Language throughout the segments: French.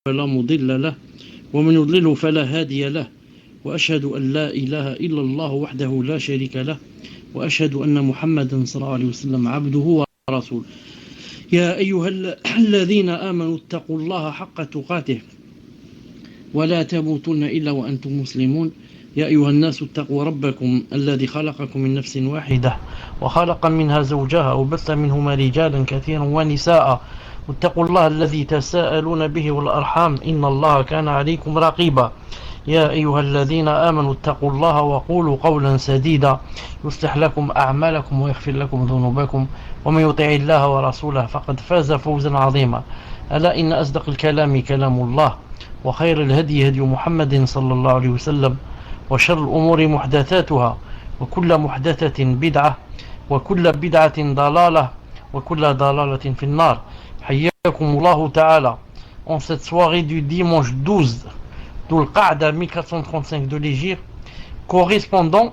فلا مضل له ومن يضلله فلا هادي له وأشهد أن لا إله إلا الله وحده لا شريك له وأشهد أن محمدا صلى الله عليه وسلم عبده ورسوله. يا أيها الذين آمنوا اتقوا الله حق تقاته ولا تموتن إلا وأنتم مسلمون. يا أيها الناس اتقوا ربكم الذي خلقكم من نفس واحدة وخلق منها زوجها وبث منهما رجالا كثيرا ونساء واتقوا الله الذي تساءلون به والأرحام إن الله كان عليكم رقيبا. يا أيها الذين آمنوا اتقوا الله وقولوا قولا سديدا يصلح لكم أعمالكم ويغفر لكم ذنوبكم ومن يطع الله ورسوله فقد فاز فوزا عظيما. ألا إن أصدق الكلام كلام الله وخير الهدي هدي محمد صلى الله عليه وسلم وشر الأمور محدثاتها وكل محدثة بدعة وكل بدعة ضلالة وكل ضلالة في النار. حياكم الله تعالى en cette soirée du dimanche 12 Dhul Qa'da 1435 de l'Hégire, correspondant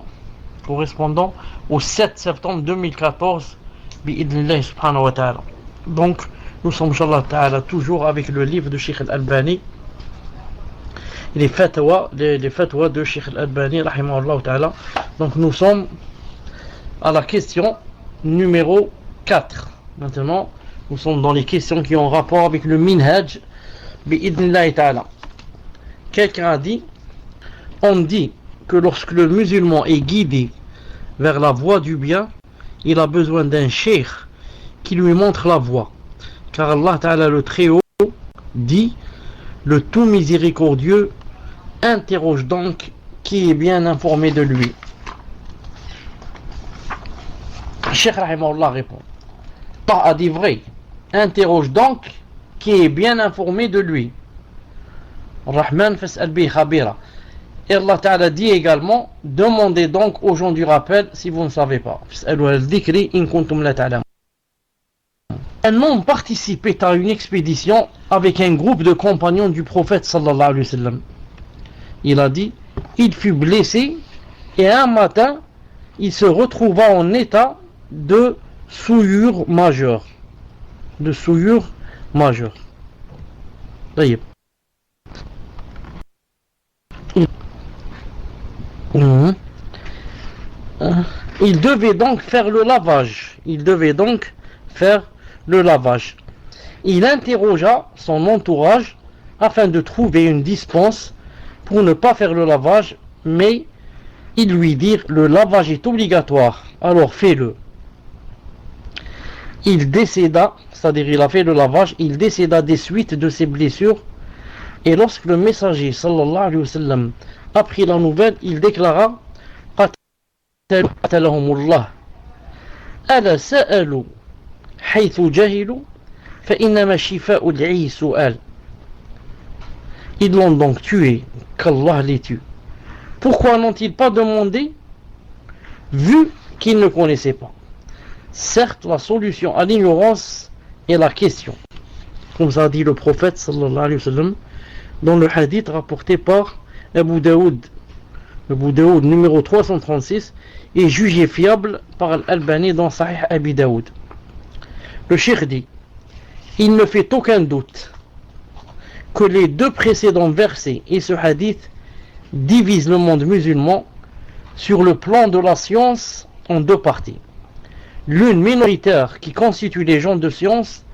au 7 septembre 2014 bi'idnillah subhanahu wa ta'ala. Donc nous sommes inshallah ta'ala toujours avec le livre de Cheikh Al-Albani, les fatwas de Cheikh Al-Albani rahimahullah ta'ala. Donc nous sommes à la question numéro 4. Maintenant nous sommes dans les questions qui ont rapport avec le minhaj bi'idnillah ta'ala. Quelqu'un a dit, on dit que lorsque le musulman est guidé vers la voie du bien, il a besoin d'un cheikh qui lui montre la voie. Car Allah Ta'ala le Très-Haut dit, le tout miséricordieux interroge donc qui est bien informé de lui. Cheikh Rahimahullah répond, Allah a dit vrai, interroge donc qui est bien informé de lui. Rahman fas'al bi khabira. Et Allah Ta'ala dit également, demandez donc aux gens du rappel si vous ne savez pas. Un homme participait à une expédition avec un groupe de compagnons du prophète sallallahu alayhi wa sallam. Il a dit, il fut blessé et un matin il se retrouva en état de souillure majeure. D'ailleurs. Il devait donc faire le lavage. Il interrogea son entourage afin de trouver une dispense pour ne pas faire le lavage, mais ils lui dirent le lavage est obligatoire, alors fais-le. Il décéda, c'est-à-dire il a fait le lavage, il décéda des suites de ses blessures. Et lorsque le messager sallallahu alayhi wa sallam apprit la nouvelle, il déclara qatalahumullah ala sa'alu haythu jahilu fa innama shifa'u al-'i su'al. Ils l'ont donc tué, qu'Allah les tue. Pourquoi n'ont-ils pas demandé vu qu'ils ne connaissaient pas? Certes, la solution à l'ignorance est la question, comme ça dit le prophète sallallahu alayhi wa sallam dans le hadith rapporté par Abu Daoud. Abu Daoud numéro 336 est jugé fiable par Al-Albani dans Sahih Abi Daoud. Le cheikh dit, il ne fait aucun doute que les deux précédents versets et ce hadith divisent le monde musulman sur le plan de la science en deux parties. L'une minoritaire qui constitue les gens de science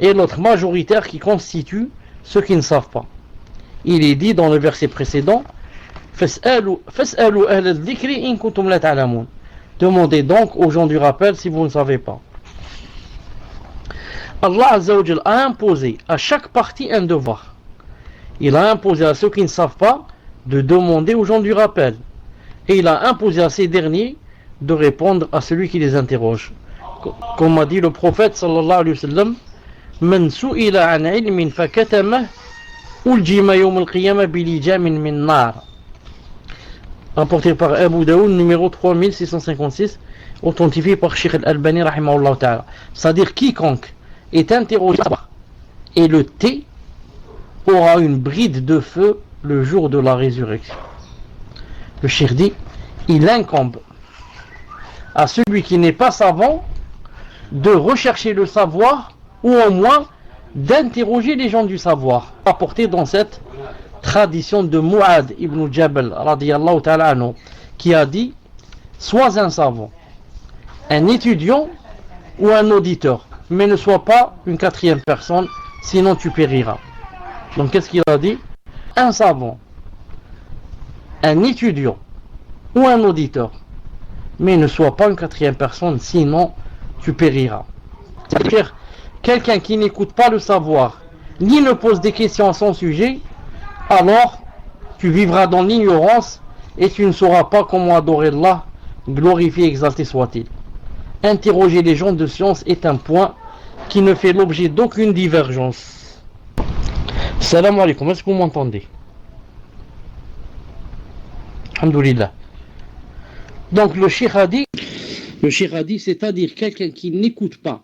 et l'autre majoritaire qui constitue ceux qui ne savent pas. Il est dit dans le verset précédent, demandez donc aux gens du rappel si vous ne savez pas. Allah Azza wa Jal a imposé à chaque partie un devoir. Il a imposé à ceux qui ne savent pas de demander aux gens du rappel. Et il a imposé à ces derniers de répondre à celui qui les interroge. Comme a dit le prophète sallallahu alayhi wa sallam, Man su'ila an ilmin fakatamah uljima yawm al-qiyamah bilijamin min nar. Rapporté par Abu Daoud numéro 3656, authentifié par Cheikh Al-Albani rahimahullah ta'ala. C'est-à-dire quiconque est interrogé et le tait aura une bride de feu le jour de la résurrection. Le Cheikh dit, il incombe à celui qui n'est pas savant de rechercher le savoir ou au moins d'interroger les gens du savoir, apporté dans cette tradition de Mu'ad ibn Jabal radiyallahu ta'ala anhu, qui a dit: sois un savant, un étudiant ou un auditeur, mais ne sois pas une quatrième personne, sinon tu périras. Donc qu'est-ce qu'il a dit? Un savant, un étudiant ou un auditeur, mais ne sois pas une quatrième personne, sinon tu périras. C'est-à-dire, quelqu'un qui n'écoute pas le savoir, ni ne pose des questions à son sujet, alors tu vivras dans l'ignorance et tu ne sauras pas comment adorer Allah, glorifié et exalté soit-il. Interroger les gens de science est un point qui ne fait l'objet d'aucune divergence. Salam alaikum, est-ce que vous m'entendez? Alhamdulillah. Donc le cheikh a dit, c'est-à-dire quelqu'un qui n'écoute pas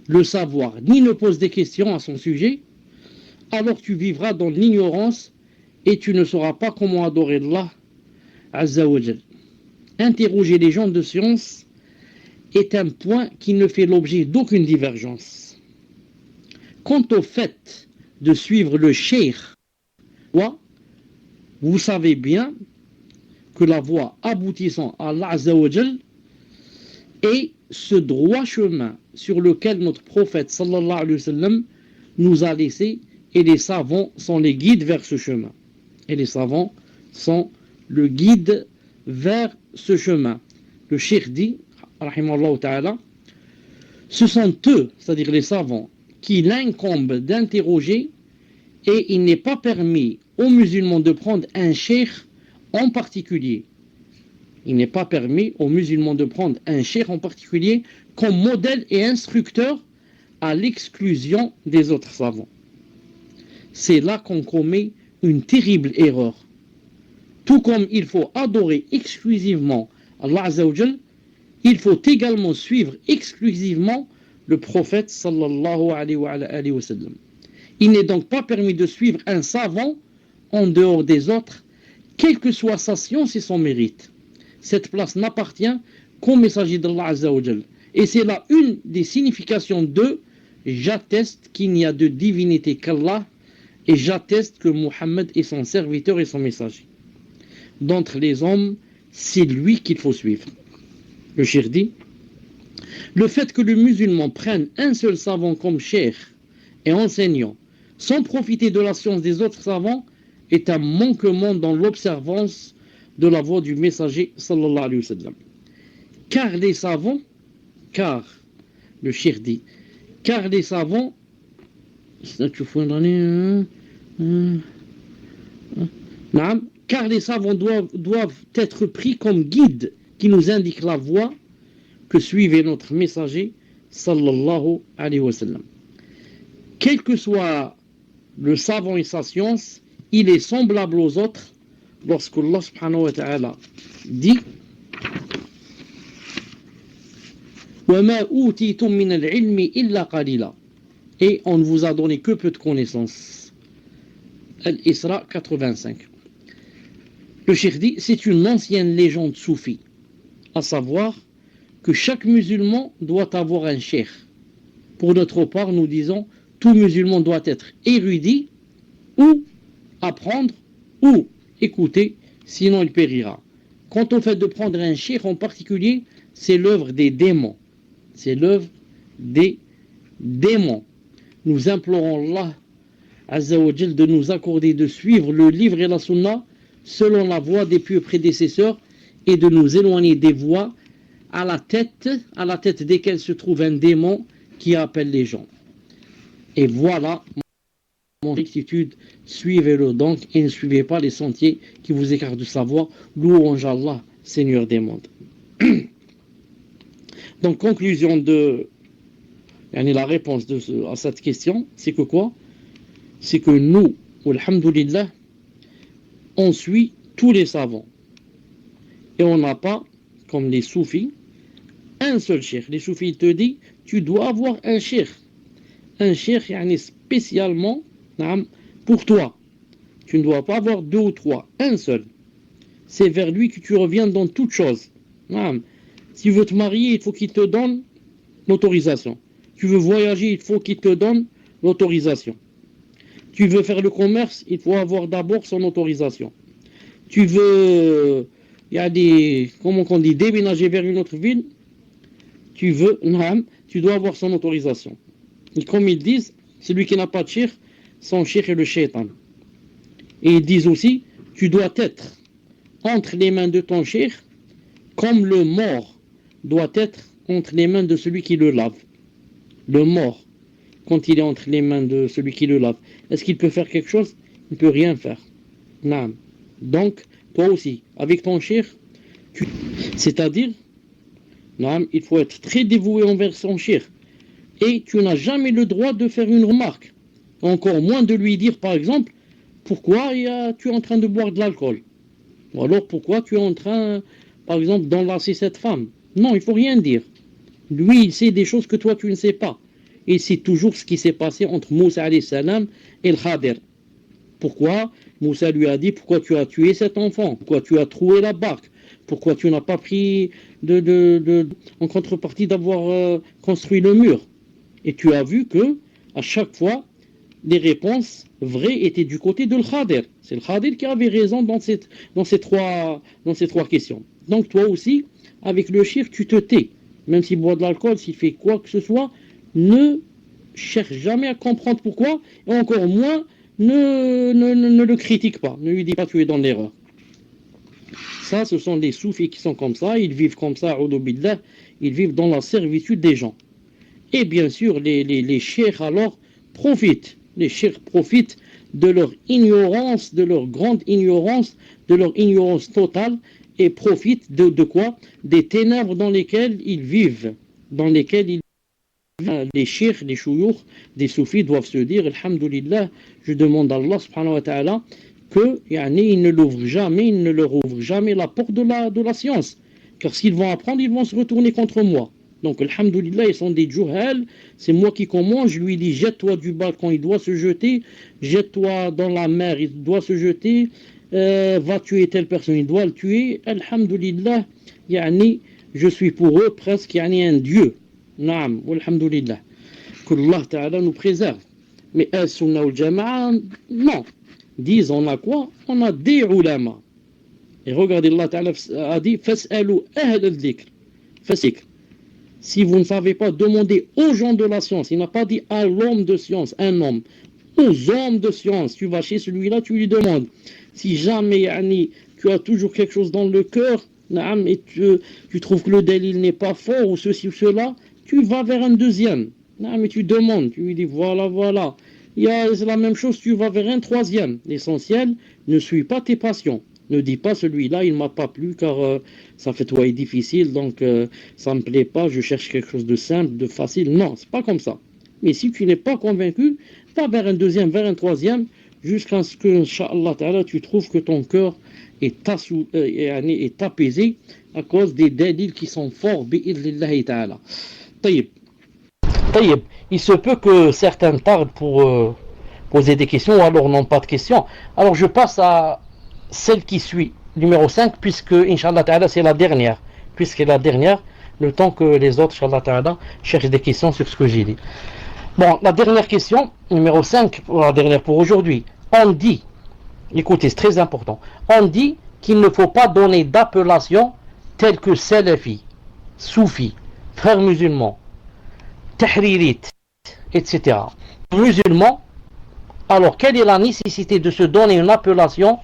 le savoir, ni ne pose des questions à son sujet, alors tu vivras dans l'ignorance et tu ne sauras pas comment adorer Allah Azza wa Jal. Interroger les gens de science est un point qui ne fait l'objet d'aucune divergence. Quant au fait de suivre le cheikh, vous savez bien que la voie aboutissant à Allah Azza wa Jal est ce droit chemin sur lequel notre prophète sallallahu alayhi wa sallam nous a laissé, et les savants sont les guides vers ce chemin. Et les savants sont le guide vers ce chemin. Le cheikh dit, rahimallahu ta'ala, ce sont eux, c'est-à-dire les savants, qui l'incombe d'interroger, et il n'est pas permis aux musulmans de prendre un cheikh en particulier. Il n'est pas permis aux musulmans de prendre un cheikh en particulier comme modèle et instructeur à l'exclusion des autres savants. C'est là qu'on commet une terrible erreur. Tout comme il faut adorer exclusivement Allah Azza wa Jal, il faut également suivre exclusivement le prophète sallallahu alayhi wa sallam. Il n'est donc pas permis de suivre un savant en dehors des autres, quelle que soit sa science et son mérite. Cette place n'appartient qu'au messager d'Allah Azza wa Jal. Et c'est là une des significations de « j'atteste qu'il n'y a de divinité qu'Allah et j'atteste que Muhammad est son serviteur et son messager. D'entre les hommes, c'est lui qu'il faut suivre. » Le cheikh dit, le fait que le musulman prenne un seul savant comme cheikh et enseignant, sans profiter de la science des autres savants, est un manquement dans l'observance de la voie du messager sallallahu alayhi wa sallam. Car les savants, le cheikh dit, car les savants, car les savants doivent être pris comme guides qui nous indiquent la voie que suivait notre messager sallallahu alayhi wa sallam. Quel que soit le savant et sa science, il est semblable aux autres lorsque Allah subhanahu wa ta'ala dit وَمَا أُوتِيتُم مِّنَ الْعِلْمِ إِلَّا قَلِيلًا, et on ne vous a donné que peu de connaissances. Al-Isra 85. Le cheikh dit, c'est une ancienne légende soufie, à savoir que chaque musulman doit avoir un cheikh. Pour notre part, nous disons, tout musulman doit être érudit, ou apprendre, ou écouter, sinon il périra. Quant au fait de prendre un cheikh en particulier, c'est l'œuvre des démons. C'est l'œuvre des démons. Nous implorons Allah Azza wa Jal de nous accorder de suivre le livre et la sunna selon la voie des pieux prédécesseurs et de nous éloigner des voies à la tête desquelles se trouve un démon qui appelle les gens. Et voilà mon rectitude, suivez-le donc et ne suivez pas les sentiers qui vous écartent du savoir. Louange à Allah, Seigneur des mondes. Donc, conclusion de la réponse à cette question, c'est que quoi? C'est que nous, alhamdoulilah, on suit tous les savants. Et on n'a pas, comme les soufis, un seul cheikh. Les soufis te disent, tu dois avoir un cheikh. Un cheikh spécialement pour toi. Tu ne dois pas avoir deux ou trois, un seul. C'est vers lui que tu reviens dans toute chose. Si tu veux te marier, il faut qu'il te donne l'autorisation. Tu veux voyager, il faut qu'il te donne l'autorisation. Tu veux faire le commerce, il faut avoir d'abord son autorisation. Tu veux, il y a des, comment on dit, déménager vers une autre ville, tu dois avoir son autorisation. Et comme ils disent, celui qui n'a pas de shirk, son shirk est le shaitan. Et ils disent aussi, tu dois être entre les mains de ton shirk, comme le mort doit être entre les mains de celui qui le lave. Le mort, quand il est entre les mains de celui qui le lave, est-ce qu'il peut faire quelque chose? Il ne peut rien faire. Non. Donc, toi aussi, avec ton shirk, c'est-à-dire, non, il faut être très dévoué envers son shirk. Et tu n'as jamais le droit de faire une remarque. Encore moins de lui dire, par exemple, pourquoi tu es en train de boire de l'alcool? Ou alors, pourquoi tu es en train, par exemple, d'enlacer cette femme? Non, il ne faut rien dire. Lui, il sait des choses que toi, tu ne sais pas. Et c'est toujours ce qui s'est passé entre Moussa alayhi salam et le Khadir. Pourquoi? Moussa lui a dit, pourquoi tu as tué cet enfant? Pourquoi tu as troué la barque? Pourquoi tu n'as pas pris en contrepartie d'avoir construit le mur? Et tu as vu que, à chaque fois, les réponses vraies étaient du côté de Khadir. C'est le Khadir qui avait raison dans ces trois questions. Donc toi aussi, avec le shirk, tu te tais. Même s'il boit de l'alcool, s'il fait quoi que ce soit, ne cherche jamais à comprendre pourquoi, et encore moins ne le critique pas. Ne lui dis pas tu es dans l'erreur. Ça, ce sont des soufis qui sont comme ça, ils vivent comme ça, billah, ils vivent dans la servitude des gens. Et bien sûr, les cheikhs alors profitent. Les cheikhs profitent de leur ignorance, de leur grande ignorance, de leur ignorance totale, et profitent de quoi? Des ténèbres dans lesquelles ils vivent, les cheikhs, les chouyours, des soufis doivent se dire, alhamdulillah, je demande à Allah subhanahu wa ta'ala que il ne leur ouvre jamais la porte de la science. Car s'ils vont apprendre, ils vont se retourner contre moi. Donc, alhamdulillah, ils sont des juhal, c'est moi qui commence, je lui dis, jette-toi du balcon, il doit se jeter, jette-toi dans la mer, il doit se jeter, va tuer telle personne, il doit le tuer. Alhamdulillah, je suis pour eux presque un dieu. Naam, alhamdulillah. Qu'Allah Ta'ala nous préserve. Mais Al-Sunnah wal-Jama'a, non. Disent, on a quoi? On a des ulama. Et regardez, Allah Ta'ala a dit, Fas'alu ahl al-dhikr. Fasik. Si vous ne savez pas, demandez aux gens de la science. Il n'a pas dit à l'homme de science, un homme. Aux hommes de science. Tu vas chez celui-là, tu lui demandes. Si jamais tu as toujours quelque chose dans le cœur, et tu trouves que le dalil n'est pas fort, ou ceci ou cela, tu vas vers un deuxième. Mais tu demandes, tu lui dis voilà. C'est la même chose, tu vas vers un troisième. L'essentiel, ne suis pas tes passions. Ne dis pas celui-là, il ne m'a pas plu car ça fait toi est difficile, donc ça ne me plaît pas, je cherche quelque chose de simple, de facile. Non, c'est pas comme ça. Mais si tu n'es pas convaincu, va vers un deuxième, vers un troisième, jusqu'à ce que, Inch'Allah Ta'ala, tu trouves que ton cœur est apaisé à cause des dalils qui sont forts, bi'idhnillahi Ta'ala. Taïb. Il se peut que certains tardent pour poser des questions ou alors n'ont pas de questions. Alors je passe à celle qui suit, numéro 5, puisque, Inch'Allah Ta'ala, c'est la dernière. Puisqu'elle est la dernière, le temps que les autres, Inch'Allah Ta'ala, cherchent des questions sur ce que j'ai dit. Bon, la dernière question, numéro 5, la dernière pour aujourd'hui. On dit, écoutez, c'est très important, on dit qu'il ne faut pas donner d'appellation telles que Salafi, Soufi, frères musulmans, Tahririte, etc. Musulmans, alors quelle est la nécessité de se donner une appellation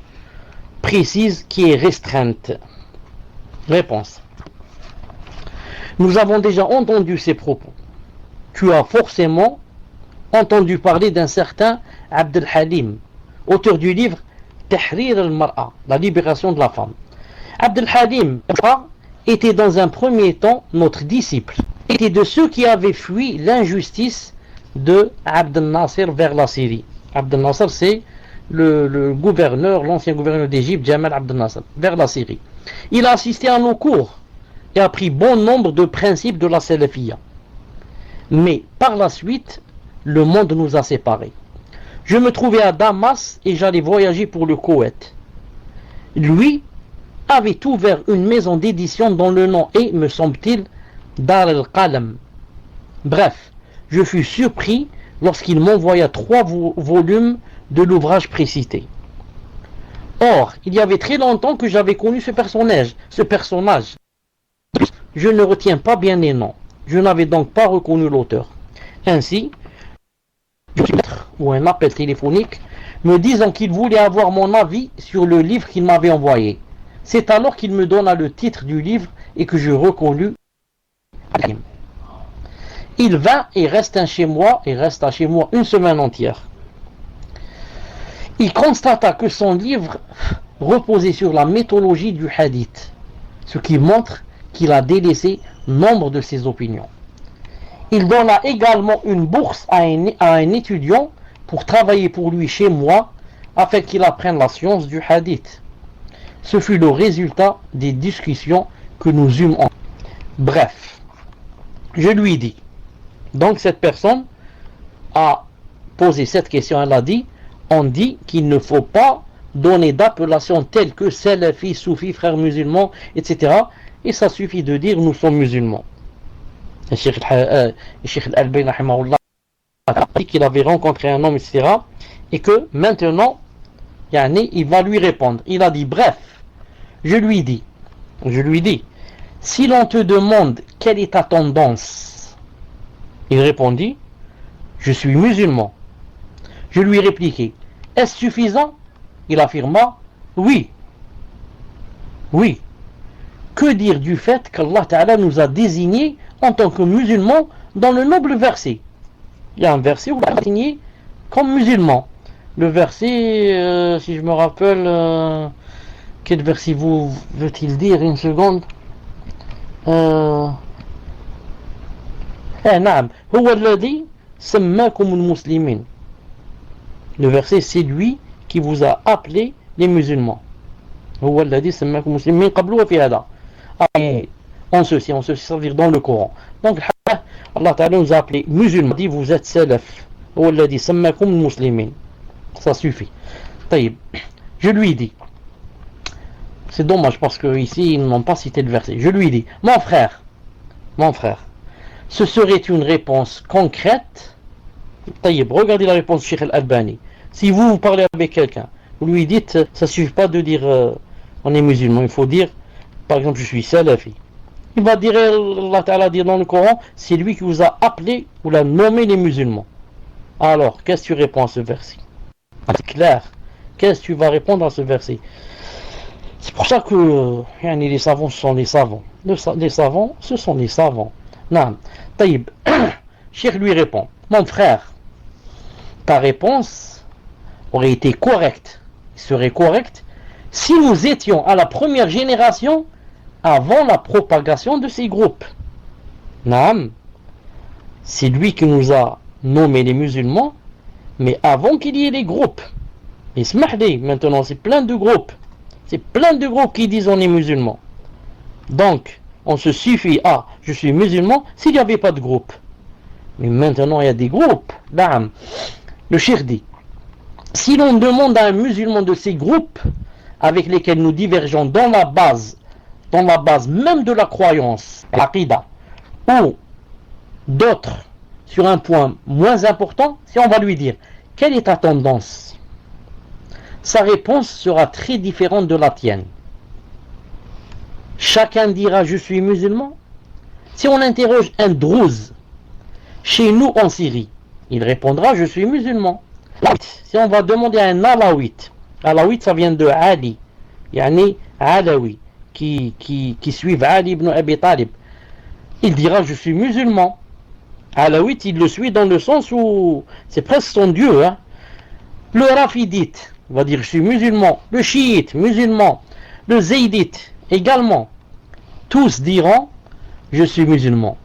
précise qui est restreinte? Réponse. Nous avons déjà entendu ces propos. Tu as forcément entendu parler d'un certain Abd al-Halim, auteur du livre Tahrir al-Mar'a, la libération de la femme. Abd al-Halim était dans un premier temps notre disciple, était de ceux qui avaient fui l'injustice de Abd al-Nasir vers la Syrie. Abd al-Nasir, c'est le gouverneur, l'ancien gouverneur d'Égypte, Jamal Abd al-Nasir, vers la Syrie. Il a assisté à nos cours et a pris bon nombre de principes de la Salafiyya. Mais par la suite, le monde nous a séparés. Je me trouvais à Damas et j'allais voyager pour le Koweït. Lui avait ouvert une maison d'édition dont le nom est, me semble-t-il, Dar al-Qalam. Bref, je fus surpris lorsqu'il m'envoya 3 volumes de l'ouvrage précité. Or, il y avait très longtemps que j'avais connu ce personnage. Je ne retiens pas bien les noms. Je n'avais donc pas reconnu l'auteur. Ainsi, ou un appel téléphonique me disant qu'il voulait avoir mon avis sur le livre qu'il m'avait envoyé. C'est alors qu'il me donna le titre du livre et que je reconnus. Il vint et resta chez moi une semaine entière. Il constata que son livre reposait sur la mythologie du hadith, ce qui montre qu'il a délaissé nombre de ses opinions. Il donna également une bourse à un étudiant pour travailler pour lui chez moi afin qu'il apprenne la science du hadith. Ce fut le résultat des discussions que nous eûmes en. Bref, je lui dis. Donc cette personne a posé cette question, elle a dit, on dit qu'il ne faut pas donner d'appellation telle que Salafi, Soufi, frères musulmans, etc. Et ça suffit de dire nous sommes musulmans. Le Cheikh Al-Albani a dit qu'il avait rencontré un homme, etc. Et que maintenant, il va lui répondre. Il a dit, bref, je lui dis, si l'on te demande quelle est ta tendance, il répondit, je suis musulman. Je lui répliquai, est-ce suffisant? Il affirma, oui. Oui. Que dire du fait qu'Allah Ta'ala nous a désignés en tant que musulmans dans le noble verset? Il y a un verset où il est désigné comme musulman. Le verset, si je me rappelle, quel verset veut-il dire? Une seconde. نعم هو الذي سماكم المسلمين. Le verset, c'est lui qui vous a appelé les musulmans. هو الذي سماكم المسلمين من قبل وفي هذا. En ceci, ça veut dire dans le Coran. Donc Allah Ta'ala nous a appelé musulmans. Il dit vous êtes salaf. هو الذي سماكم المسلمين. Ça suffit. طيب, je lui dis. C'est dommage parce qu'ici ils n'ont pas cité le verset. Je lui dis, mon frère, ce serait une réponse concrète. Taïb, regardez la réponse de Cheikh Al-Albani. Si vous parlez avec quelqu'un, vous lui dites, ça ne suffit pas de dire on est musulman, il faut dire, par exemple, je suis salafi. Il va dire, Allah Ta'ala dit dans le Coran, c'est lui qui vous a appelé, vous l'a nommé les musulmans. Alors, qu'est-ce que tu réponds à ce verset? C'est clair. Qu'est-ce que tu vas répondre à ce verset? C'est pour ça que les savants, ce sont les savants. Les savants, ce sont les savants. Non. Taïb, Cheikh lui répond, mon frère, ta réponse aurait été correcte, serait correcte, si nous étions à la première génération avant la propagation de ces groupes. Non. C'est lui qui nous a nommé les musulmans, mais avant qu'il y ait les groupes. Et smahdi, maintenant c'est plein de groupes. C'est plein de groupes qui disent on est musulman. Donc, on se suffit à je suis musulman s'il n'y avait pas de groupe. Mais maintenant il y a des groupes. Bam. Le cheikh dit, si l'on demande à un musulman de ces groupes avec lesquels nous divergeons dans la base même de la croyance, l'aqida, ou d'autres sur un point moins important, si on va lui dire, quelle est ta tendance? Sa réponse sera très différente de la tienne. Chacun dira je suis musulman. Si on interroge un Druze chez nous en Syrie, il répondra je suis musulman. Si on va demander à un Alawite, Alawite ça vient de Ali, yani Alawi, qui suivent Ali ibn Abi Talib, il dira je suis musulman. Alawite il le suit dans le sens où c'est presque son dieu. Hein. Le Rafidite va dire je suis musulman, le chiite musulman, le zaydite également, tous diront je suis musulman.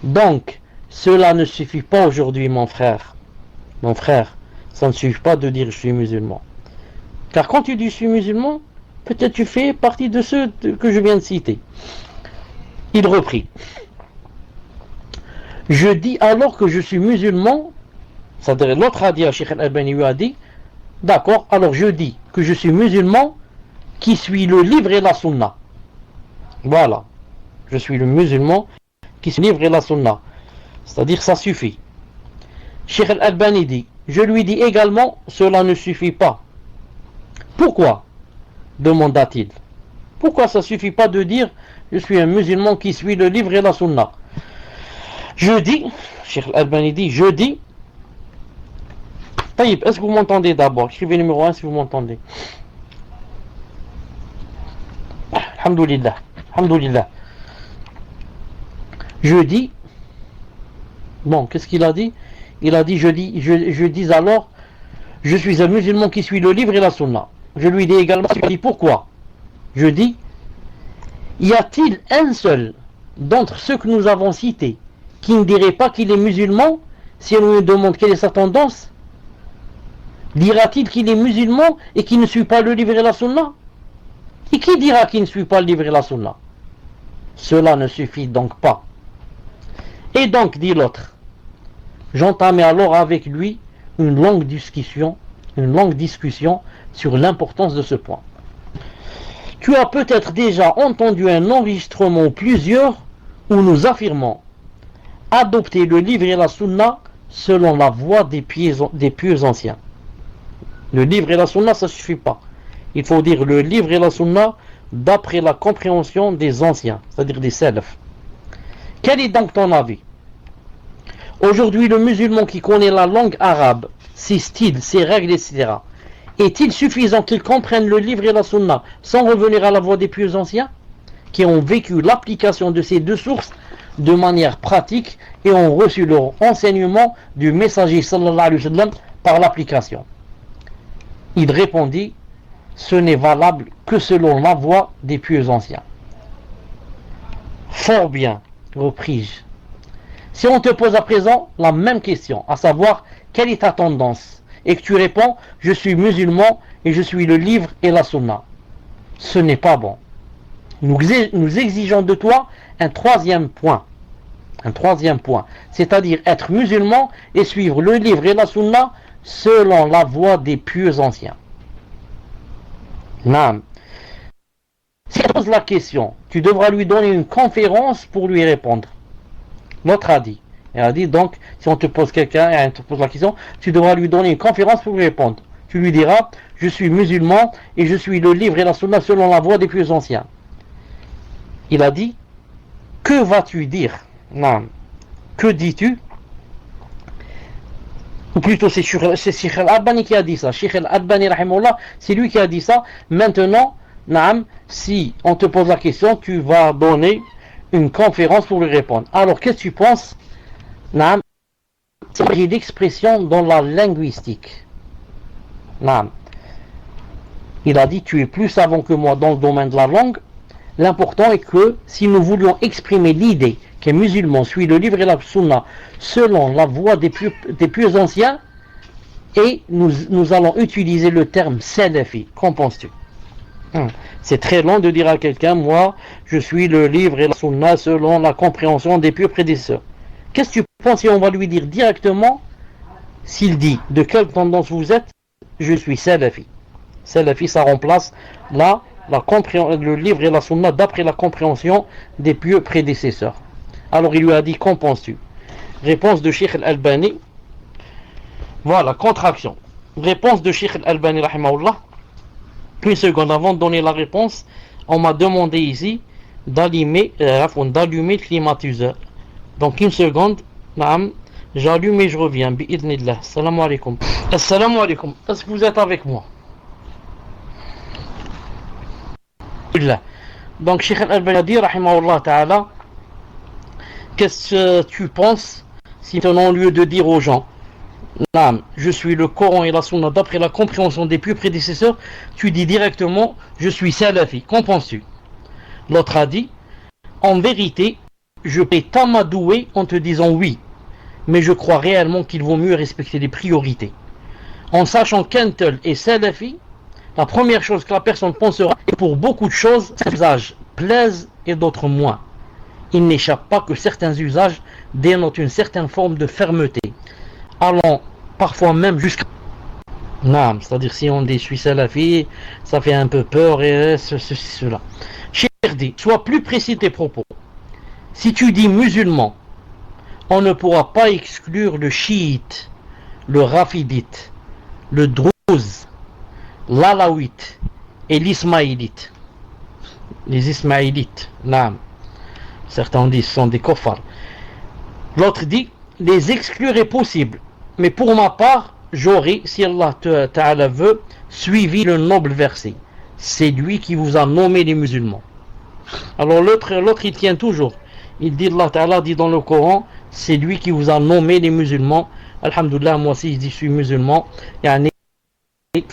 Donc cela ne suffit pas aujourd'hui mon frère, ça ne suffit pas de dire je suis musulman, car quand tu dis je suis musulman, peut-être tu fais partie de ceux que je viens de citer. Il reprit, je dis alors que je suis musulman, c'est-à-dire l'autre a dit à Cheikh Al-Albani a dit d'accord, alors je dis que je suis musulman qui suit le livre et la sunna. Voilà. Je suis le musulman qui suit le livre et la sunna. C'est-à-dire ça suffit. Cheikh Al-Albani dit, je lui dis également, cela ne suffit pas. Pourquoi? Demanda-t-il. Pourquoi ça ne suffit pas de dire, je suis un musulman qui suit le livre et la sunna? Je dis, Cheikh Al-Albani dit, je dis, Taïb, est-ce que vous m'entendez d'abord? Écrivez numéro 1 si vous m'entendez. Alhamdulillah, alhamdulillah. Je dis, bon, qu'est-ce qu'il a dit? Il a dit, je dis alors, je suis un musulman qui suit le livre et la sunna. Je lui dis également, il dit pourquoi? Je dis, y a-t-il un seul d'entre ceux que nous avons cités qui ne dirait pas qu'il est musulman si on lui demande quelle est sa tendance? Dira-t-il qu'il est musulman et qu'il ne suit pas le livre et la sunna? Et qui dira qu'il ne suit pas le livre et la sunna? Cela ne suffit donc pas. Et donc, dit l'autre, j'entamais alors avec lui une longue discussion sur l'importance de ce point. Tu as peut-être déjà entendu un enregistrement ou plusieurs où nous affirmons adopter le livre et la sunna selon la voie des pieux anciens. Le livre et la sunna, ça ne suffit pas. Il faut dire le livre et la sunna d'après la compréhension des anciens, c'est-à-dire des salafs. Quel est donc ton avis? Aujourd'hui, le musulman qui connaît la langue arabe, ses styles, ses règles, etc., est-il suffisant qu'il comprenne le livre et la sunna sans revenir à la voie des pieux anciens qui ont vécu l'application de ces deux sources de manière pratique et ont reçu leur enseignement du messager sallallahu alayhi wa sallam par l'application? Il répondit, ce n'est valable que selon la voie des pieux anciens. Fort bien, repris-je. Si on te pose à présent la même question, à savoir, quelle est ta tendance, et que tu réponds, je suis musulman et je suis le livre et la sunna, ce n'est pas bon. Nous exigeons de toi un troisième point, c'est-à-dire être musulman et suivre le livre et la sunna selon la voie des pieux anciens. Naam. Si tu poses la question, tu devras lui donner une conférence pour lui répondre. L'autre a dit. Il a dit donc, si on te pose la question, tu devras lui donner une conférence pour lui répondre. Tu lui diras, je suis musulman et je suis le livre et la sunna selon la voie des plus anciens. Il a dit, que vas-tu dire? Naam. Que dis-tu? Ou plutôt c'est Cheikh Al-Albani qui a dit ça. Cheikh Al-Albani rahimahullah, c'est lui qui a dit ça. Maintenant, naam, si on te pose la question, tu vas donner une conférence pour lui répondre. Alors qu'est-ce que tu penses? Naam, c'est l'expression dans la linguistique. Naam. Il a dit, tu es plus savant que moi dans le domaine de la langue. L'important est que si nous voulions exprimer l'idée qu'un musulman suit le livre et la sunna selon la voie des plus anciens, et nous allons utiliser le terme salafi. Qu'en penses-tu? C'est très long de dire à quelqu'un, moi je suis le livre et la sunna selon la compréhension des pieux prédécesseurs. Qu'est-ce que tu penses si on va lui dire directement, s'il dit de quelle tendance vous êtes, je suis salafi. Salafi, ça remplace le livre et la sunna d'après la compréhension des pieux prédécesseurs. Alors il lui a dit, qu'en penses-tu? Réponse de Cheikh Al-Albani. Voilà, contraction. Réponse de Cheikh Al-Albani rahimahullah. Une seconde avant de donner la réponse, on m'a demandé ici d'allumer le climatiseur. Donc une seconde, j'allume et je reviens. Bi'idnillah. Assalamu alaikum. Assalamu alaikum. Est-ce que vous êtes avec moi? Donc Cheikh Al-Albani a dit rahimahullah ta'ala, qu'est-ce que tu penses si maintenant au lieu de dire aux gens, je suis le Coran et la Sunna d'après la compréhension des plus prédécesseurs, tu dis directement, je suis salafi. Qu'en penses-tu? L'autre a dit, en vérité, je peux t'amadouer en te disant oui, mais je crois réellement qu'il vaut mieux respecter les priorités. En sachant qu'un tel est salafi, la première chose que la personne pensera, et pour beaucoup de choses, certains usages plaisent et d'autres moins. Il n'échappe pas que certains usages dénotent une certaine forme de fermeté, allant parfois même jusqu'à... c'est-à-dire si on dit je suis salafi, ça fait un peu peur et cela. Cherdi, sois plus précis de tes propos. Si tu dis musulman, on ne pourra pas exclure le chiite le rafidite, le drouz, l'alawite et l'ismaïlite. Les ismaïlites, naam. Certains disent sont des kofars. L'autre dit, les exclure est possible. Mais pour ma part, j'aurais, si Allah Ta'ala veut, suivi le noble verset. C'est lui qui vous a nommé les musulmans. Alors l'autre il tient toujours. Il dit, Allah Ta'ala dit dans le Coran, c'est lui qui vous a nommé les musulmans. Alhamdulillah, moi aussi je dis je suis musulman. Yani, car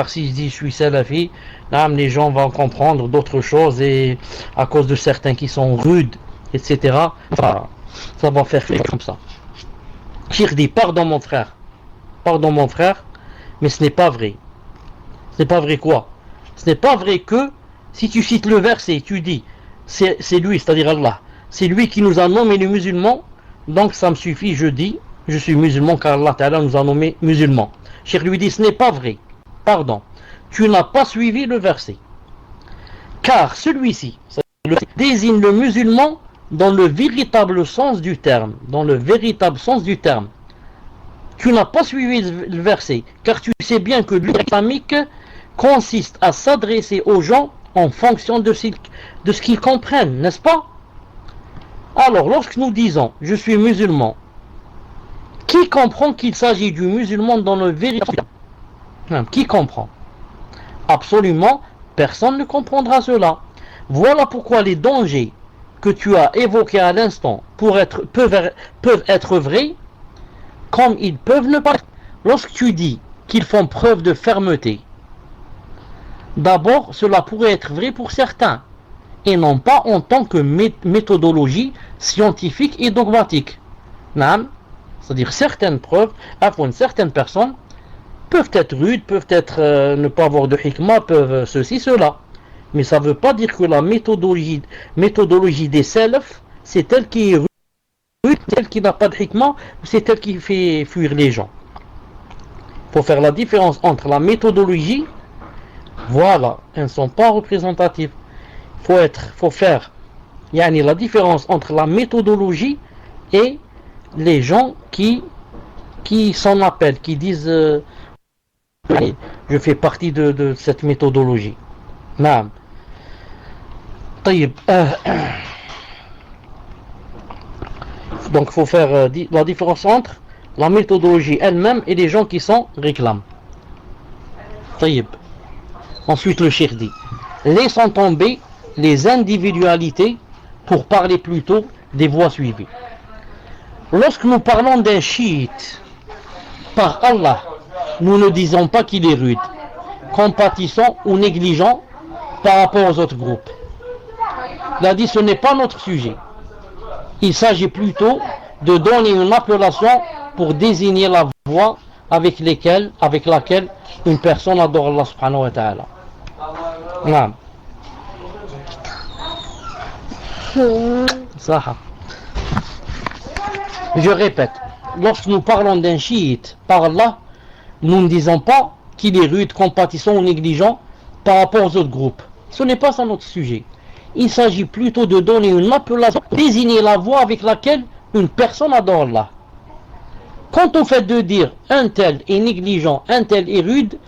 si je dis je suis salafi, les gens vont comprendre d'autres choses et à cause de certains qui sont rudes, etc. Ça va faire comme ça. Cheikh dit, pardon mon frère, mais ce n'est pas vrai. Ce n'est pas vrai quoi? Ce n'est pas vrai que si tu cites le verset, tu dis c'est lui, c'est-à-dire Allah, c'est lui qui nous a nommé les musulmans, donc ça me suffit, je dis je suis musulman car Allah Ta'ala nous a nommé musulmans. Cheikh lui dit, ce n'est pas vrai, pardon, tu n'as pas suivi le verset, car celui-ci désigne le musulman dans le véritable sens du terme, tu n'as pas suivi le verset, car tu sais bien que l'islamique consiste à s'adresser aux gens en fonction de ce qu'ils comprennent, n'est-ce pas? Alors, lorsque nous disons je suis musulman, qui comprend qu'il s'agit du musulman dans le véritable? Qui comprend? Absolument, personne ne comprendra cela. Voilà pourquoi les dangers que tu as évoqués à l'instant peuvent être vrais, comme ils peuvent ne pas. Lorsque tu dis qu'ils font preuve de fermeté, d'abord, cela pourrait être vrai pour certains, et non pas en tant que méthodologie scientifique et dogmatique. C'est-à-dire certaines preuves, certaines personnes peuvent être rudes, peuvent être ne pas avoir de hikmah, peuvent ceci, cela. Mais ça ne veut pas dire que la méthodologie des salafs, c'est elle qui est rude, c'est elle qui n'a pas de hikmah, c'est elle qui fait fuir les gens. Il faut faire la différence entre la méthodologie, voilà, elles ne sont pas représentatives. Il faut faire la différence entre la méthodologie et les gens qui s'en appellent, qui disent je fais partie de cette méthodologie. Naam. Donc il faut faire la différence entre la méthodologie elle-même et les gens qui s'en réclament. Ensuite le cheikh dit, laissons tomber les individualités pour parler plutôt des voies suivies. Lorsque nous parlons d'un chiite, par Allah, nous ne disons pas qu'il est rude, compatissant ou négligent par rapport aux autres groupes. Il a dit, ce n'est pas notre sujet. Il s'agit plutôt de donner une appellation pour désigner la voie avec laquelle une personne adore Allah subhanahu wa ta'ala. Non. Ça. Je répète, lorsque nous parlons d'un chiite par Allah, nous ne disons pas qu'il est rude, compatissant ou négligent par rapport aux autres groupes. Ce n'est pas ça notre sujet. Il s'agit plutôt de donner une appellation, désigner la voie avec laquelle une personne adore Allah. Quant au fait de dire un tel est négligent, un tel est rude,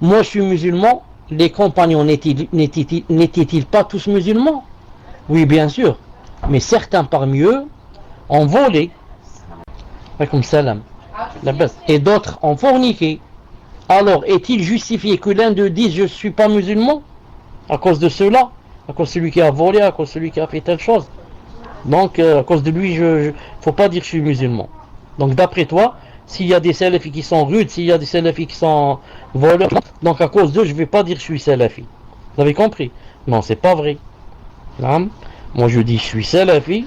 moi je suis musulman, les compagnons n'étaient-ils pas tous musulmans? Oui, bien sûr, mais certains parmi eux ont volé, comme salam, et d'autres ont forniqué. Alors, est-il justifié que l'un d'eux dise je ne suis pas musulman à cause de cela, à cause de celui qui a volé, à cause de celui qui a fait telle chose? Donc, à cause de lui, il ne faut pas dire je suis musulman. Donc, d'après toi, s'il y a des salafis qui sont rudes, s'il y a des salafis qui sont voleurs, donc à cause d'eux, je ne vais pas dire je suis salafi. Vous avez compris? Non, c'est pas vrai. Non. Moi, je dis je suis salafi,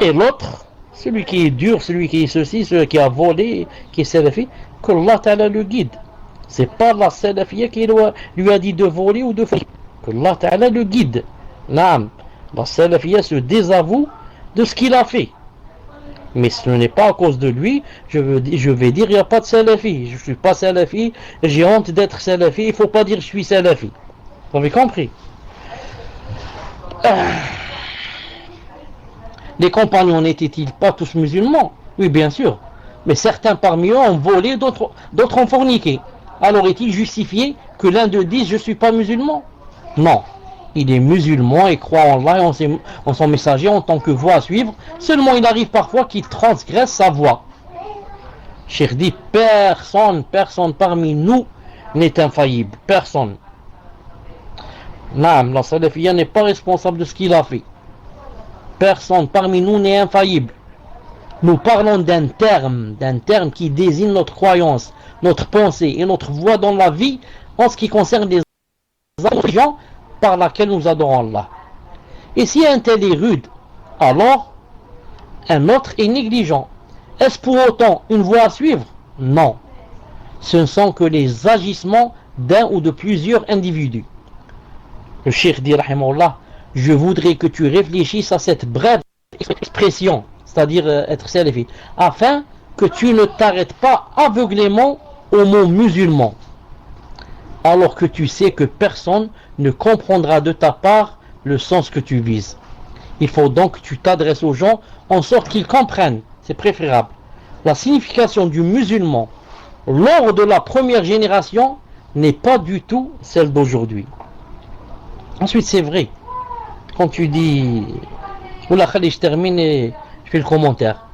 et l'autre, celui qui est dur, celui qui est ceci, celui qui a volé, qui est salafi, que Allah Ta'ala le guide. C'est pas la salafia qui lui a dit de voler ou de faire. Que Allah Ta'ala le guide. Non. La salafia se désavoue de ce qu'il a fait. Mais ce n'est pas à cause de lui, je vais dire il n'y a pas de salafi. Je ne suis pas salafi, j'ai honte d'être salafi, il ne faut pas dire je suis salafi. Vous avez compris? Les compagnons n'étaient-ils pas tous musulmans? Oui, bien sûr. Mais certains parmi eux ont volé, d'autres ont forniqué. Alors est-il justifié que l'un d'eux dise je ne suis pas musulman? Non. Il est musulman et croit en Allah et en son messager en tant que voie à suivre. Seulement il arrive parfois qu'il transgresse sa voie. Cheikh dit personne parmi nous n'est infaillible. Personne. Naam, la salafiyya n'est pas responsable de ce qu'il a fait. Personne parmi nous n'est infaillible. Nous parlons d'un terme qui désigne notre croyance, notre pensée et notre voie dans la vie en ce qui concerne les religions par laquelle nous adorons Allah. Et si un tel est rude, alors un autre est négligent. Est-ce pour autant une voie à suivre? Non. Ce ne sont que les agissements d'un ou de plusieurs individus. Le cheikh dit, rahimahullah, je voudrais que tu réfléchisses à cette brève expression, c'est-à-dire être salafi, afin que tu ne t'arrêtes pas aveuglément au mot musulman, alors que tu sais que personne ne comprendra de ta part le sens que tu vises. Il faut donc que tu t'adresses aux gens en sorte qu'ils comprennent, c'est préférable, la signification du musulman lors de la première génération n'est pas du tout celle d'aujourd'hui. Ensuite, c'est vrai, quand tu dis, je termine et je fais le commentaire.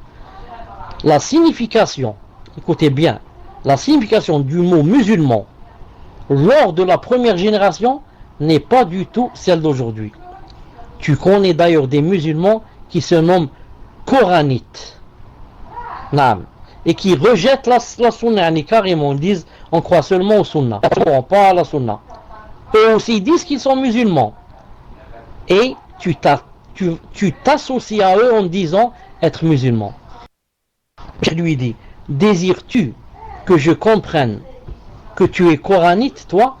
La signification, écoutez bien, la signification du mot musulman lors de la première génération n'est pas du tout celle d'aujourd'hui. Tu connais d'ailleurs des musulmans qui se nomment coranites, et qui rejettent la sunna, carrément, ils disent on croit seulement au sunna, on ne croit pas à la sunna. Eux aussi disent qu'ils sont musulmans. Et tu t'associes à eux en disant être musulman. Je lui dis, désires-tu que je comprenne que tu es coranite, toi?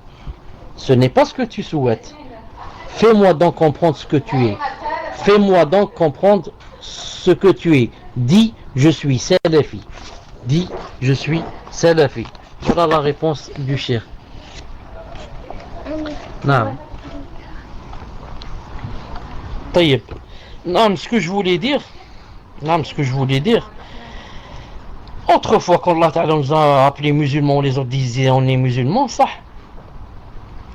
Ce n'est pas ce que tu souhaites. Fais-moi donc comprendre ce que tu es. Fais-moi donc comprendre ce que tu es. Dis, je suis salafi. Dis, je suis salafi. Voilà la réponse du cheikh. Non. طيب. Non, ce que je voulais dire, autrefois quand Allah Ta'ala nous a appelés musulmans, les autres disaient on est musulmans, ça.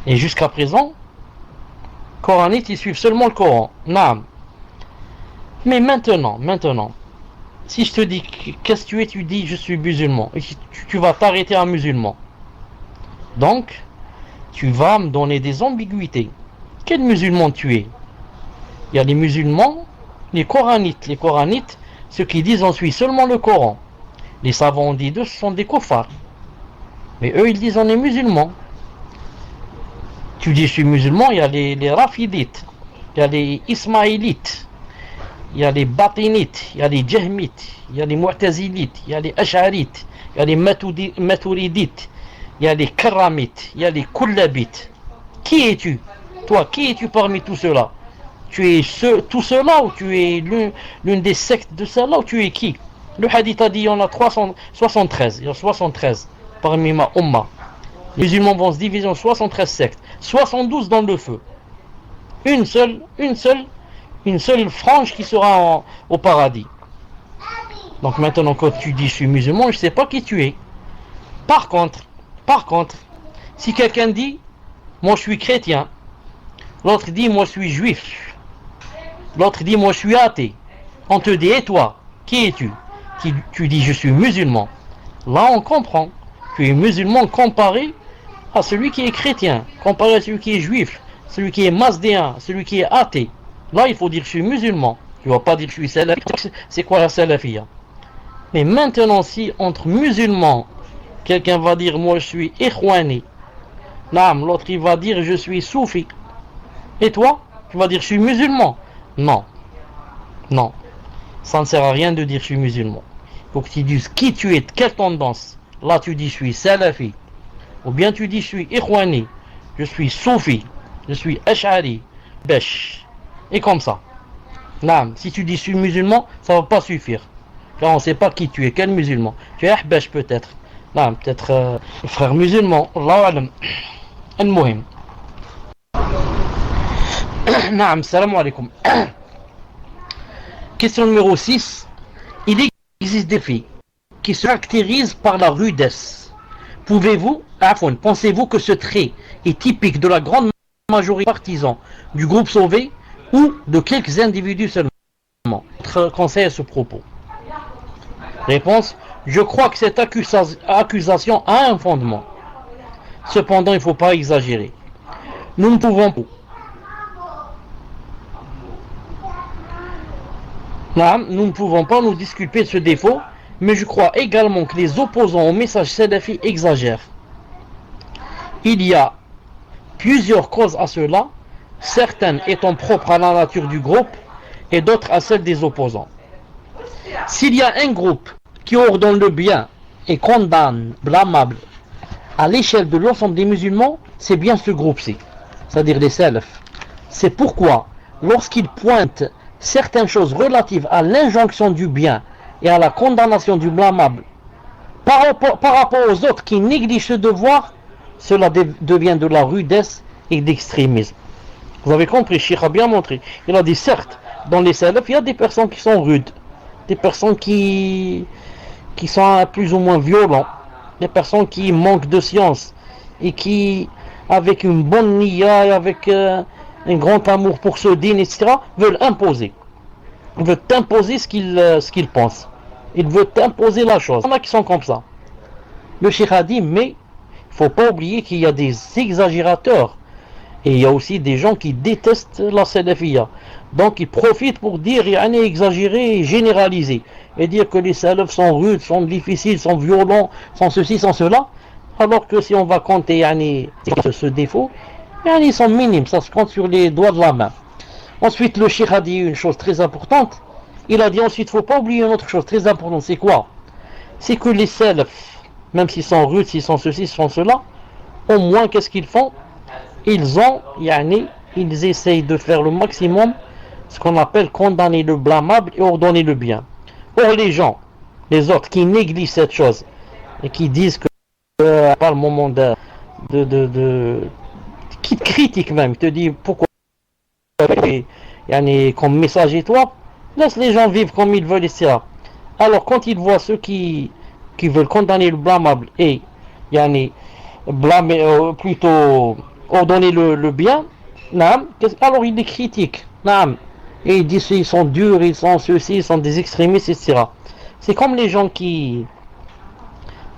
Et jusqu'à présent, coranites, ils suivent seulement le Coran. Non. Mais maintenant, si je te dis qu'est-ce que tu es, tu dis je suis musulman. Et tu vas t'arrêter à musulman. Donc, tu vas me donner des ambiguïtés. Quel musulman tu es? Il y a les musulmans, les coranites. Les coranites, ceux qui disent on suit seulement le Coran. Les savants ont dit d'eux, ce sont des kuffars. Mais eux, ils disent on est musulmans. Tu dis je suis musulman, il y a les rafidites, il y a les ismaélites, il y a les batinites, il y a les jahmites, il y a les mu'tazilites, il y a les ash'arites, il y a les maturidites, il y a les karamites, il y a les kullabites. Qui es-tu? Toi, qui es-tu parmi tous ceux-là? Tu es tout cela ou tu es l'une des sectes de cela ou tu es qui? Le hadith a dit il y en a 373, il y a 73 parmi ma umma. Les musulmans vont se diviser en 73 sectes, 72 dans le feu. Une seule frange qui sera au paradis. Donc maintenant quand tu dis je suis musulman, je ne sais pas qui tu es. Par contre, si quelqu'un dit moi je suis chrétien, l'autre dit moi je suis juif, l'autre dit moi je suis athée, on te dit et toi, qui es-tu? Tu dis je suis musulman. Là on comprend, tu es musulman comparé à celui qui est chrétien, comparé à celui qui est juif, celui qui est mazdéen, celui qui est athée. Là il faut dire je suis musulman, tu ne vas pas dire je suis salafi. C'est quoi la salafiyya? Mais maintenant si entre musulmans quelqu'un va dire moi je suis ikhwani, l'autre il va dire je suis soufi, et toi tu vas dire je suis musulman. Non, ça ne sert à rien de dire je suis musulman. Il faut que tu dises qui tu es, de quelle tendance. Là tu dis je suis salafi, ou bien tu dis je suis ikhwani, je suis soufi, je suis ash'ari, besh, et comme ça. Si tu dis je suis musulman, ça ne va pas suffire, car on ne sait pas qui tu es, quel musulman. Tu es ahbash peut-être, peut-être frère musulman, Allahu alam. Al-muhim. Salam alaikum. Question numéro 6. Il existe des filles qui se caractérise par la rudesse. Pensez-vous que ce trait est typique de la grande majorité des partisans du groupe sauvé ou de quelques individus seulement? Votre conseil à ce propos? Réponse: je crois que cette accusation a un fondement. Cependant, il ne faut pas exagérer. Nous ne pouvons pas nous disculper de ce défaut, mais je crois également que les opposants au message salafi exagèrent. Il y a plusieurs causes à cela, certaines étant propres à la nature du groupe et d'autres à celle des opposants. S'il y a un groupe qui ordonne le bien et condamne blâmable à l'échelle de l'ensemble des musulmans, c'est bien ce groupe-ci, c'est-à-dire les salafs. C'est pourquoi, lorsqu'ils pointent certaines choses relatives à l'injonction du bien et à la condamnation du blâmable par rapport aux autres qui négligent ce devoir, cela devient de la rudesse et d'extrémisme. Vous avez compris, Cheikh a bien montré. Il a dit, certes, dans les salafs, il y a des personnes qui sont rudes, des personnes qui sont plus ou moins violents, des personnes qui manquent de science et qui, avec une bonne niya et avec un grand amour pour ce dîn, etc., veulent imposer. Ils veulent imposer ce qu'ils pensent. Ils veulent imposer la chose. Il y en a qui sont comme ça. Le Cheikh a dit, mais il ne faut pas oublier qu'il y a des exagérateurs. Et il y a aussi des gens qui détestent la salafiyya. Donc ils profitent pour dire, exagérer et généraliser. Et dire que les salafs sont rudes, sont difficiles, sont violents, sont ceci, sont cela. Alors que si on va compter ce défaut, ils sont minimes, ça se compte sur les doigts de la main. Ensuite, le cheikh a dit une chose très importante. Il a dit ensuite, il ne faut pas oublier une autre chose très importante. C'est quoi? C'est que les salafs, même s'ils sont rudes, s'ils sont ceci, s'ils sont cela, au moins qu'est-ce qu'ils font? Ils essayent de faire le maximum, ce qu'on appelle condamner le blâmable et ordonner le bien. Or les gens, les autres qui négligent cette chose et qui disent que par le moment qui te critiquent même, te disent pourquoi comme message et toi, laisse les gens vivre comme ils veulent, etc. Alors quand ils voient ceux qui veulent condamner le blâmable et blâmer plutôt ordonner le bien, alors ils les critiquent. Et ils disent qu'ils sont durs, ils sont ceux-ci, ils sont des extrémistes, etc. C'est comme les gens qui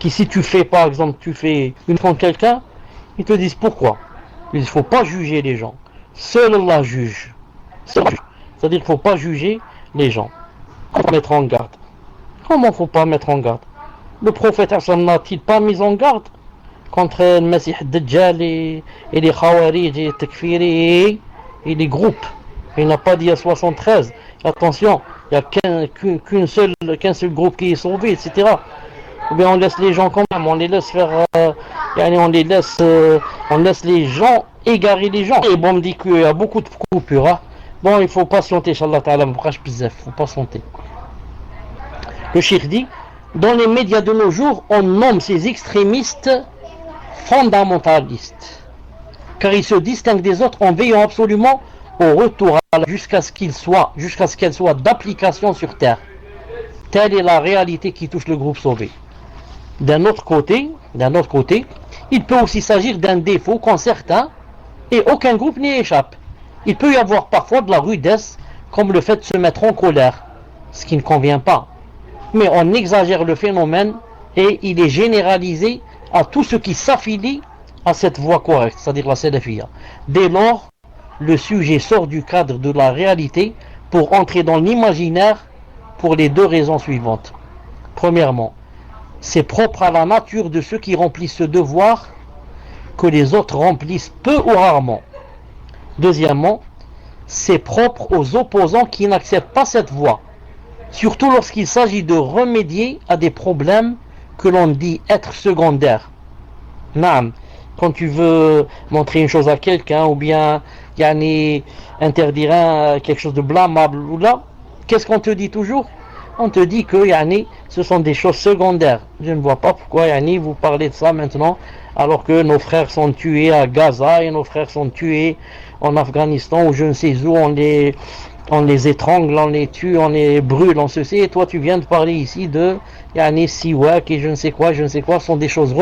si tu fais par exemple, tu fais une contre quelqu'un, ils te disent pourquoi. Il ne faut pas juger les gens. Seul Allah juge. C'est-à-dire qu'il ne faut pas juger les gens. Il faut mettre en garde. Comment il ne faut pas mettre en garde? Le prophète n'a-t-il pas mis en garde contre le Messie Dajjal et les Khawarij et les Takfiri et les groupes? Il n'a pas dit à 73. Attention, il n'y a qu'un seul groupe qui est sauvé, etc. Ou bien on laisse les gens quand même, on les laisse faire, on laisse les gens égarer les gens. Et bon, on me dit qu'il y a beaucoup de coupures. Hein. Bon, il faut patienter, Inch'Allah Ta'ala, il faut patienter. Le cheikh dit, dans les médias de nos jours, on nomme ces extrémistes fondamentalistes, car ils se distinguent des autres en veillant absolument au retour jusqu'à ce qu'elle soit d'application sur terre. Telle est la réalité qui touche le groupe sauvé. D'un autre côté, il peut aussi s'agir d'un défaut qu'ont certains et aucun groupe n'y échappe. Il peut y avoir parfois de la rudesse, comme le fait de se mettre en colère, ce qui ne convient pas. Mais on exagère le phénomène et il est généralisé à tout ce qui s'affilie à cette voie correcte, c'est-à-dire la salafiyya. Dès lors, le sujet sort du cadre de la réalité pour entrer dans l'imaginaire pour les deux raisons suivantes. Premièrement, c'est propre à la nature de ceux qui remplissent ce devoir que les autres remplissent peu ou rarement. Deuxièmement, c'est propre aux opposants qui n'acceptent pas cette voie, surtout lorsqu'il s'agit de remédier à des problèmes que l'on dit être secondaires. Quand tu veux montrer une chose à quelqu'un ou bien interdire quelque chose de blâmable ou là, qu'est-ce qu'on te dit toujours? On te dit que ce sont des choses secondaires. Je ne vois pas pourquoi vous parlez de ça maintenant, alors que nos frères sont tués à Gaza et nos frères sont tués en Afghanistan ou je ne sais où, on on les étrangle, on les tue, on les brûle, on se sait, et toi tu viens de parler ici de yani siwak et je ne sais quoi, sont des choses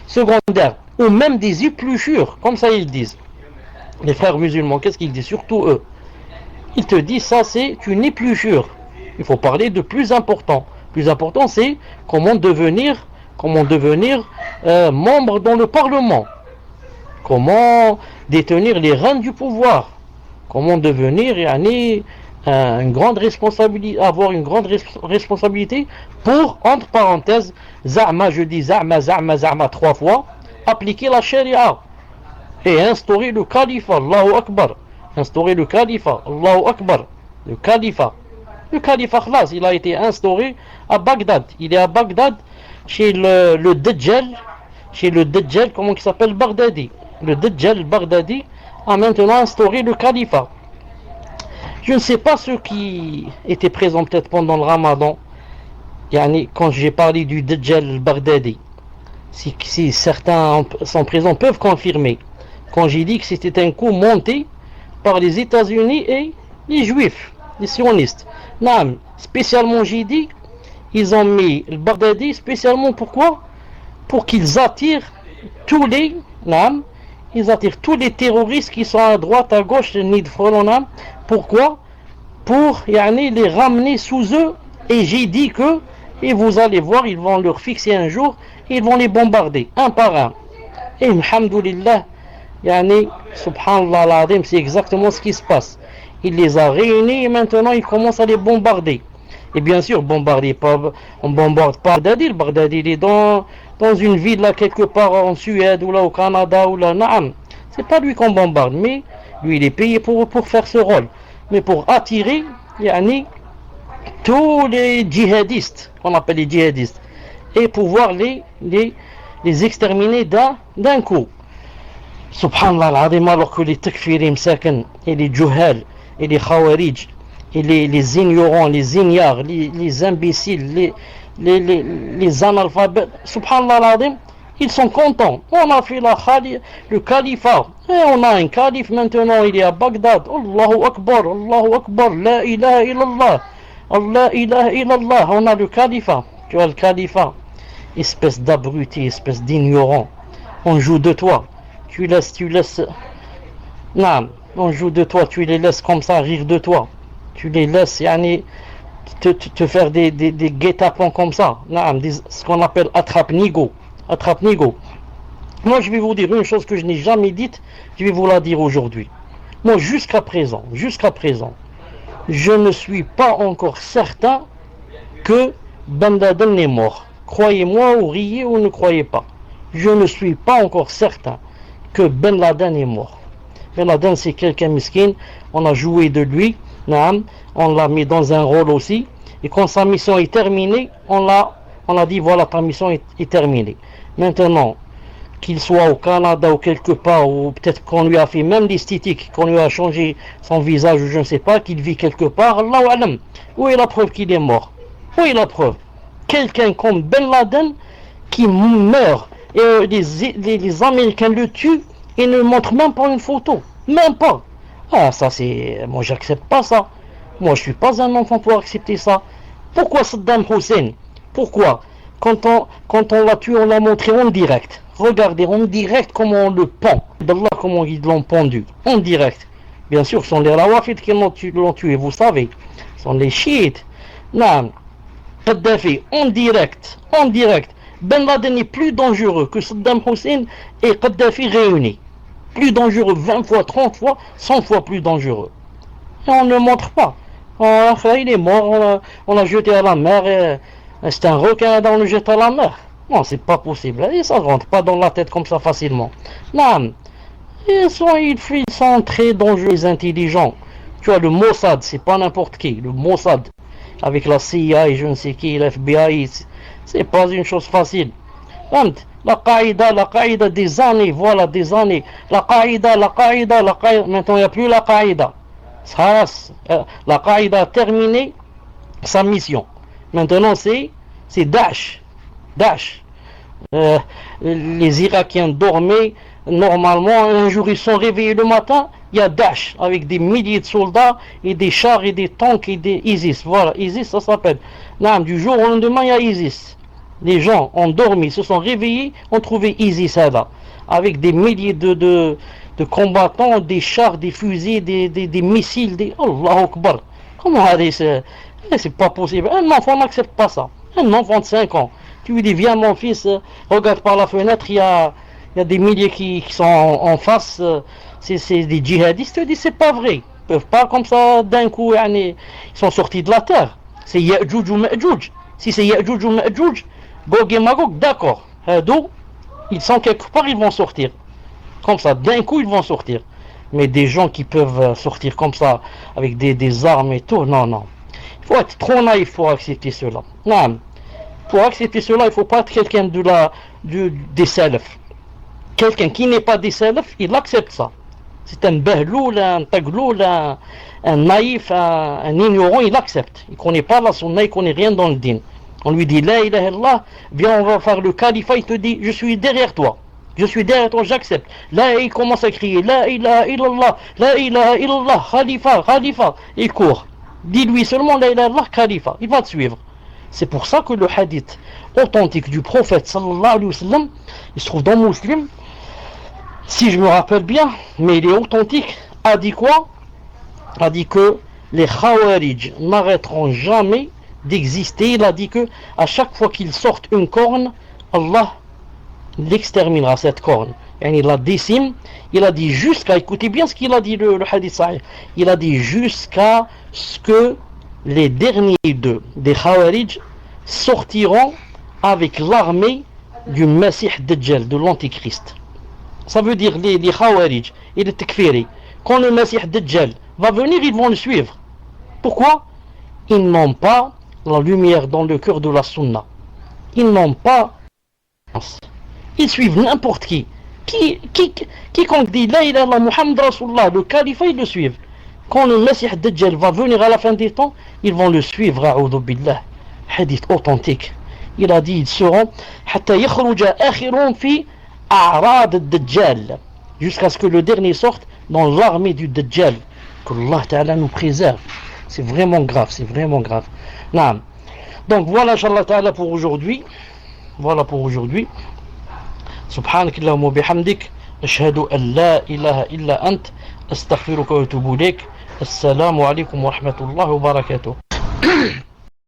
secondaires, ou même des épluchures, comme ça ils disent. Les frères musulmans, qu'est-ce qu'ils disent? Surtout eux. Ils te disent ça c'est une épluchure. Il faut parler de plus important. Plus important c'est comment devenir membre dans le Parlement. Comment détenir les rênes du pouvoir. Comment devenir une grande responsabilité, avoir une grande responsabilité pour, entre parenthèses, za'ma, je dis za'ma 3 fois, appliquer la charia et instaurer le califat, Allahu Akbar. Instaurer le califat, Allahu Akbar. Le califat, khlas, il a été instauré à Bagdad. Il est à Bagdad chez le Dajjal, comment il s'appelle, Baghdadi. Le Dajjal Baghdadi a maintenant instauré le califat. Je ne sais pas ceux qui étaient présents peut-être pendant le Ramadan, quand j'ai parlé du Dajjal Baghdadi. Si certains sont présents peuvent confirmer. Quand j'ai dit que c'était un coup monté par les États-Unis et les Juifs, les sionistes. Non, spécialement j'ai dit, ils ont mis le Baghdadi spécialement pourquoi? Pour qu'ils attirent tous les terroristes qui sont à droite, à gauche, pourquoi? Pour les ramener sous eux. Et j'ai dit que, et vous allez voir, ils vont leur fixer un jour, et ils vont les bombarder, un par un. Et alhamdoulilah, subhanallah l'azim, c'est exactement ce qui se passe. Il les a réunis et maintenant il commence à les bombarder. Et bien sûr, on bombarde pas Baghdadi. Le Baghdadi il est dans une ville là quelque part en Suède ou là au Canada ou là, naam. C'est pas lui qu'on bombarde, mais lui il est payé pour faire ce rôle. Mais pour attirer, tous les djihadistes, qu'on appelle les djihadistes, et pouvoir les exterminer d'un coup. Subhanallah al-Azim, alors que les takfirim sakan et les juhal et les khawarij et les ignorants, les ignares, les imbéciles, les analphabètes, subhanallah al-Azim, ils sont contents. On a fait le califat et on a un calife maintenant, il est à Bagdad. Allahu Akbar, la ilaha illallah, Allah ilaha illallah. On a le califat, tu as le califat. Espèce d'abruti, espèce d'ignorant, on joue de toi. Tu laisses, non, on joue de toi, tu les laisses comme ça rire de toi. Tu les laisses, te faire des guet-apens comme ça. Non, ce qu'on appelle attrape-nigo. Moi, je vais vous dire une chose que je n'ai jamais dite, je vais vous la dire aujourd'hui. Moi, jusqu'à présent, je ne suis pas encore certain que Ben Laden est mort. Croyez-moi ou riez ou ne croyez pas. Je ne suis pas encore certain que Ben Laden est mort. Ben Laden c'est quelqu'un miskin, on a joué de lui, on l'a mis dans un rôle aussi, et quand sa mission est terminée, on a dit voilà ta mission est terminée. Maintenant, qu'il soit au Canada ou quelque part, ou peut-être qu'on lui a fait même l'esthétique, qu'on lui a changé son visage ou je ne sais pas, qu'il vit quelque part, Allahu alam. Où est la preuve qu'il est mort? Où est la preuve? Quelqu'un comme Ben Laden qui meurt et les Américains le tuent et ne montrent même pas une photo, même pas. Ah ça c'est, moi j'accepte pas ça. Moi je suis pas un enfant pour accepter ça. Pourquoi Saddam Hussein? Pourquoi quand on l'a tué, on l'a montré en direct. Regardez en direct comment on le pend. D'Allah comment ils l'ont pendu en direct. Bien sûr, ce sont les Rawafid qui l'ont tué, vous savez. Ce sont les chiites. Non. Kadhafi en direct. Ben Laden est plus dangereux que Saddam Hussein et Kadhafi réunis. Plus dangereux 20 fois, 30 fois, 100 fois plus dangereux. Et on ne le montre pas. Il est mort, on l'a jeté à la mer. C'est un requin, on le jette à la mer. Non, c'est pas possible. Et ça ne rentre pas dans la tête comme ça facilement. Non. Ils sont très dangereux, intelligents. Tu vois, le Mossad, c'est pas n'importe qui. Le Mossad, avec la CIA et je ne sais qui, l'FBI, c'est pas une chose facile. La Qaïda des années, voilà, des années. La Qaïda. Maintenant, il n'y a plus la Qaïda. La Qaïda a terminé sa mission. Maintenant, c'est Daesh. Les Irakiens dormaient normalement. Un jour, ils sont réveillés le matin. il y a Daesh avec des milliers de soldats et des chars et des tanks et des ISIS. Voilà, ISIS ça s'appelle. Non, du jour au lendemain il y a ISIS. Les gens ont dormi, se sont réveillés, ont trouvé ISIS là, avec des milliers de combattants, des chars, des fusils, des missiles, des... Allahu Akbar. Comment aller, c'est pas possible. Un enfant n'accepte pas ça. Un enfant de 5 ans. Tu lui dis, viens mon fils, regarde par la fenêtre, il y a des milliers qui sont en face, c'est des djihadistes. Tu dis, c'est pas vrai. Ils peuvent pas comme ça, d'un coup, ils sont sortis de la terre. C'est Ya'juj ou Ma'juj. Si c'est Ya'juj ou Ma'juj, Gog et Magog, d'accord. D'où ils sont quelque part, ils vont sortir. Comme ça, d'un coup, ils vont sortir. Mais des gens qui peuvent sortir comme ça, avec des armes et tout, non, non. Il faut être trop naïf pour accepter cela. Non. Pour accepter cela, il ne faut pas être quelqu'un des salafs. Quelqu'un qui n'est pas des salafs, il accepte ça. C'est un bahloul, un tagloul, un naïf, un ignorant, il accepte. Il ne connaît pas la sunna, il ne connaît rien dans le din. On lui dit, la ilaha illallah, viens, on va faire le califat, il te dit, je suis derrière toi. Je suis derrière toi, j'accepte. Là, il commence à crier, la ilaha illallah, la ilaha illallah, khalifa, khalifa. Il court. Dis-lui seulement, la ilaha illallah, khalifa. Il va te suivre. C'est pour ça que le hadith authentique du prophète sallallahu alayhi wa sallam, il se trouve dans Muslim, si je me rappelle bien, mais il est authentique, a dit quoi? A dit que les Khawarij n'arrêteront jamais d'exister. Il a dit que à chaque fois qu'ils sortent une corne, Allah l'exterminera, cette corne. Et il la décime. Il a dit jusqu'à, écoutez bien ce qu'il a dit le hadith sahih, il a dit jusqu'à ce que les derniers des Khawarij sortiront avec l'armée du Messie Dajjal, de l'Antichrist. Ça veut dire les Khawarij et les Takfiri. Quand le Messie Dajjal va venir, ils vont le suivre. Pourquoi? Ils n'ont pas la lumière dans le cœur de la Sunna. Ils n'ont pas... Ils suivent n'importe qui. Quiconque dit La ilaha illallah Muhammad Rasulullah, le califat, ils le suivent. Quand le Messie Dajjal va venir à la fin des temps, ils vont le suivre. A'udhu billah. Hadith authentique. Il a dit, ils seront حتى يخرج آخرهم في أعراض الدجال, jusqu'à ce que le dernier sorte dans l'armée du Dajjal. Que Allah Ta'ala nous préserve. C'est vraiment grave, c'est vraiment grave. Naam. Donc voilà, Inch'Allah Ta'ala, pour aujourd'hui. Voilà pour aujourd'hui. سبحانك اللهم وبحمدك أشهد أن لا إله إلا أنت أستغفرك وأتوب إليك. السلام عليكم ورحمة الله وبركاته.